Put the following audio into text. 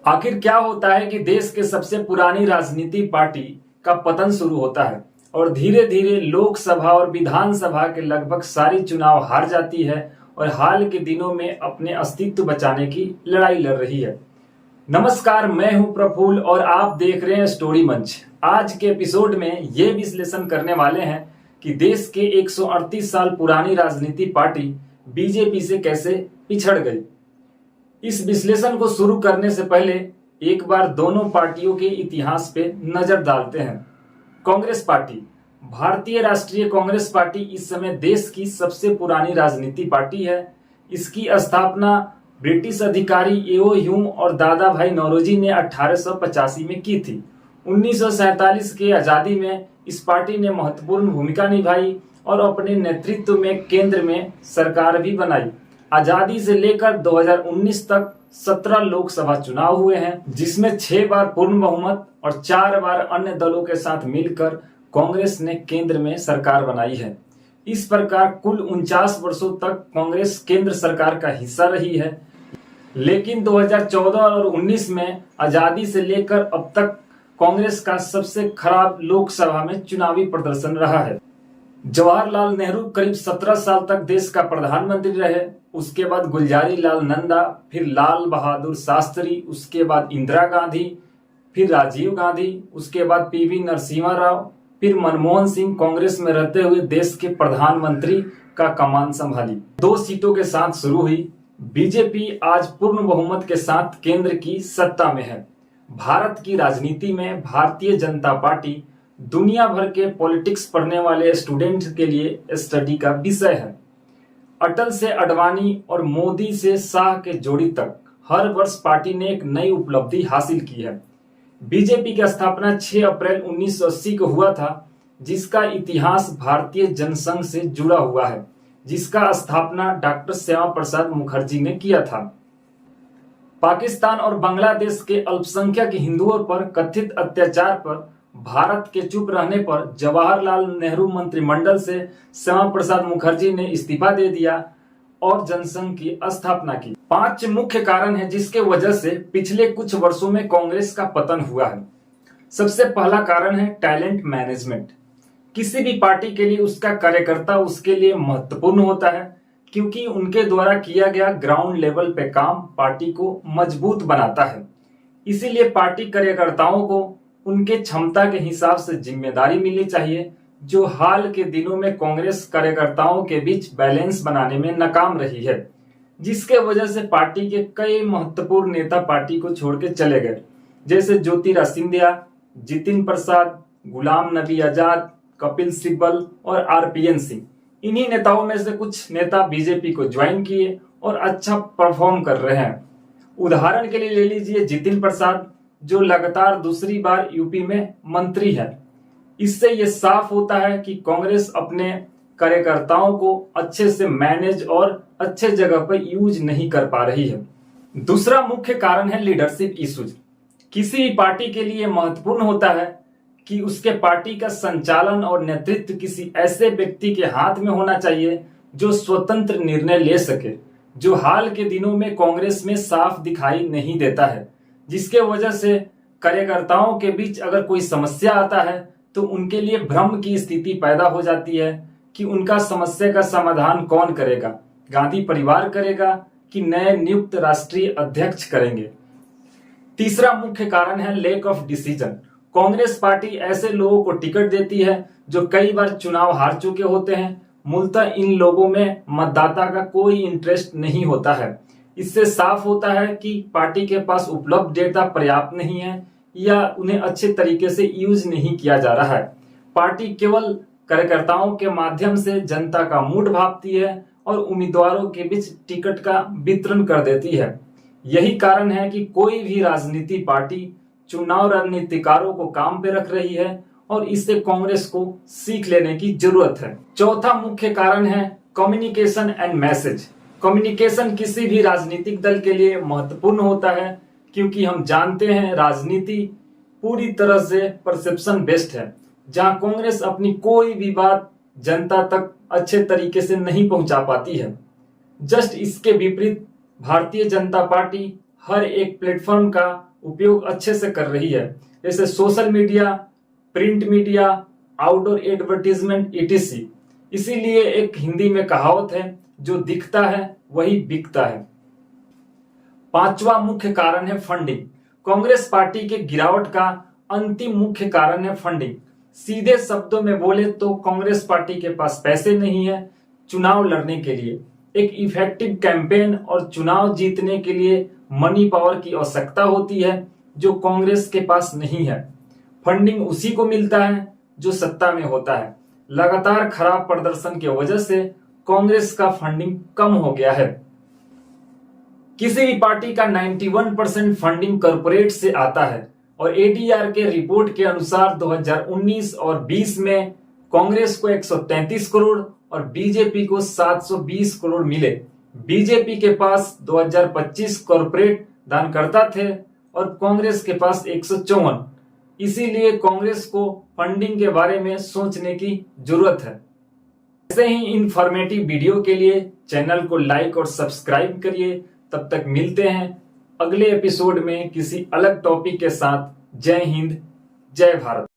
आखिर क्या होता है कि देश के सबसे पुरानी राजनीति पार्टी का पतन शुरू होता है और धीरे धीरे लोकसभा और विधानसभा के लगभग सारी चुनाव हार जाती है और हाल के दिनों में अपने अस्तित्व बचाने की लड़ाई लड़ रही है। नमस्कार, मैं हूं प्रफुल्ल और आप देख रहे हैं स्टोरी मंच। आज के एपिसोड में ये विश्लेषण करने वाले हैं कि देश के 138 साल पुरानी राजनीति पार्टी बीजेपी से कैसे पिछड़ गई। इस विश्लेषण को शुरू करने से पहले एक बार दोनों पार्टियों के इतिहास पे नजर डालते हैं। कांग्रेस पार्टी, भारतीय राष्ट्रीय कांग्रेस पार्टी इस समय देश की सबसे पुरानी राजनीति पार्टी है। इसकी स्थापना ब्रिटिश अधिकारी एओ ह्यूम और दादा भाई नौरोजी ने 1885 में की थी। 1947 के आजादी में इस पार्टी ने महत्वपूर्ण भूमिका निभाई और अपने नेतृत्व में केंद्र में सरकार भी बनाई। आजादी से लेकर 2019 तक 17 लोकसभा चुनाव हुए हैं, जिसमें 6 बार पूर्ण बहुमत और 4 बार अन्य दलों के साथ मिलकर कांग्रेस ने केंद्र में सरकार बनाई है। इस प्रकार कुल 49 वर्षों तक कांग्रेस केंद्र सरकार का हिस्सा रही है। लेकिन 2014 और 19 में आजादी से लेकर अब तक कांग्रेस का सबसे खराब लोकसभा में चुनावी प्रदर्शन रहा है। जवाहरलाल नेहरू करीब 17 साल तक देश का प्रधानमंत्री रहे। उसके बाद गुलजारी लाल नंदा, फिर लाल बहादुर शास्त्री, उसके बाद इंदिरा गांधी, फिर राजीव गांधी, उसके बाद पीवी नरसिम्हा राव, फिर मनमोहन सिंह कांग्रेस में रहते हुए देश के प्रधानमंत्री का कमान संभाली। 2 सीटों के साथ शुरू हुई। बीजेपी आज पूर्ण बहुमत के साथ केंद्र की सत्ता में है। भारत की राजनीति में भारतीय जनता पार्टी दुनिया भर के पॉलिटिक्स पढ़ने वाले स्टूडेंट के लिए स्टडी का विषय है। अटल से अडवाणी और मोदी से शाह के जोड़ी तक हर वर्ष पार्टी ने एक नई उपलब्धि हासिल की है। बीजेपी की स्थापना 6 अप्रैल 1980 को हुआ था, जिसका इतिहास भारतीय जनसंघ से जुड़ा हुआ है, जिसका स्थापना डॉक्टर श्यामा प्रसाद मुखर्जी ने किया था। पाकिस्तान और बांग्लादेश के अल्पसंख्यक हिंदुओं पर कथित अत्याचार पर भारत के चुप रहने पर जवाहरलाल नेहरू मंत्रिमंडल से श्यामा प्रसाद मुखर्जी ने इस्तीफा दे दिया और जनसंघ की स्थापना की। 5 मुख्य कारण हैं जिसके वजह से पिछले कुछ वर्षों में कांग्रेस का पतन हुआ है। सबसे पहला कारण है टैलेंट मैनेजमेंट। किसी भी पार्टी के लिए उसका कार्यकर्ता उसके लिए महत्वपूर्ण होता है, क्योंकि उनके द्वारा किया गया ग्राउंड लेवल पे काम पार्टी को मजबूत बनाता है। इसीलिए पार्टी कार्यकर्ताओं को उनके क्षमता के हिसाब से जिम्मेदारी मिलनी चाहिए, जो हाल के दिनों में कांग्रेस कार्यकर्ताओं के बीच बैलेंस बनाने में नाकाम रही है, जिसके वजह से पार्टी के कई महत्वपूर्ण नेता पार्टी को छोड़ के चले गए, जैसे ज्योतिरादित्य सिंधिया, जितिन प्रसाद, गुलाम नबी आजाद, कपिल सिब्बल और आरपीएन सिंह। इन्हीं नेताओं में से कुछ नेता बीजेपी को ज्वाइन किए और अच्छा परफॉर्म कर रहे हैं। उदाहरण के लिए ले लीजिए जितिन प्रसाद, जो लगातार दूसरी बार यूपी में मंत्री है। इससे यह साफ होता है कि कांग्रेस अपने कार्यकर्ताओं को अच्छे से मैनेज और अच्छे जगह पर यूज नहीं कर पा रही है। दूसरा मुख्य कारण है लीडरशिप इश्यूज। किसी भी पार्टी के लिए महत्वपूर्ण होता है कि उसके पार्टी का संचालन और नेतृत्व किसी ऐसे व्यक्ति के हाथ में होना चाहिए जो स्वतंत्र निर्णय ले सके, जो हाल के दिनों में कांग्रेस में साफ दिखाई नहीं देता है, जिसके वजह से कार्यकर्ताओं के बीच अगर कोई समस्या आता है तो उनके लिए भ्रम की स्थिति पैदा हो जाती है कि उनका समस्या का समाधान कौन करेगा, गांधी परिवार करेगा कि नए नियुक्त राष्ट्रीय अध्यक्ष करेंगे। तीसरा मुख्य कारण है lack of decision. Congress party ऐसे लोगों को टिकट देती है जो कई बार चुनाव हार चुके होते हैं। मूलतः इन लोगों में मतदाता का कोई इंटरेस्ट नहीं होता है। इससे साफ होता है कि पार्टी के पास उपलब्ध डेटा पर्याप्त नहीं है या उन्हें अच्छे तरीके से यूज नहीं किया जा रहा है। पार्टी केवल कार्यकर्ताओं के माध्यम से जनता का मूड भांपती है और उम्मीदवारों के बीच टिकट का वितरण कर देती है। यही कारण है कि कोई भी राजनीति पार्टी चुनाव रणनीतिकारों को काम पे रख रही है और इससे कांग्रेस को सीख लेने की जरूरत है। चौथा मुख्य कारण है कम्युनिकेशन एंड मैसेज। कम्युनिकेशन किसी भी राजनीतिक दल के लिए महत्वपूर्ण होता है, क्योंकि हम जानते हैं राजनीति पूरी तरह से परसेप्शन बेस्ड है, जहां कांग्रेस अपनी कोई भी बात जनता तक अच्छे तरीके से नहीं पहुंचा पाती है। जस्ट इसके विपरीत भारतीय जनता पार्टी हर एक प्लेटफॉर्म का उपयोग अच्छे से कर रही है, जैसे social media, print media, outdoor advertisement etc। इसीलिए एक हिंदी में कहावत है, जो दिखता है वही बिकता है। पांचवा मुख्य कारण है फंडिंग। कांग्रेस पार्टी के गिरावट का अंतिम मुख्य कारण है फंडिंग। सीधे शब्दों में बोले तो कांग्रेस पार्टी के पास पैसे नहीं है चुनाव लड़ने के लिए। एक इफेक्टिव कैंपेन और चुनाव जीतने के लिए मनी पावर की आवश्यकता होती है, जो कांग्रेस के पास नहीं है। फंडिंग उसी को मिलता है जो सत्ता में होता है। लगातार खराब प्रदर्शन की वजह से कांग्रेस का फंडिंग कम हो गया है। किसी भी पार्टी का 91% फंडिंग कॉर्पोरेट से आता है और एडीआर के रिपोर्ट के अनुसार 2019 और 20 में कांग्रेस को 133 करोड़ और बीजेपी को 720 करोड़ मिले। बीजेपी के पास 2025 कॉर्पोरेट दानकर्ता थे और कांग्रेस के पास 154। इसीलिए कांग्रेस को फंडिंग के बारे में सोचने की जरूरत है। ऐसे ही इंफॉर्मेटिव वीडियो के लिए चैनल को लाइक और सब्सक्राइब करिए। तब तक मिलते हैं अगले एपिसोड में किसी अलग टॉपिक के साथ। जय हिंद, जय भारत।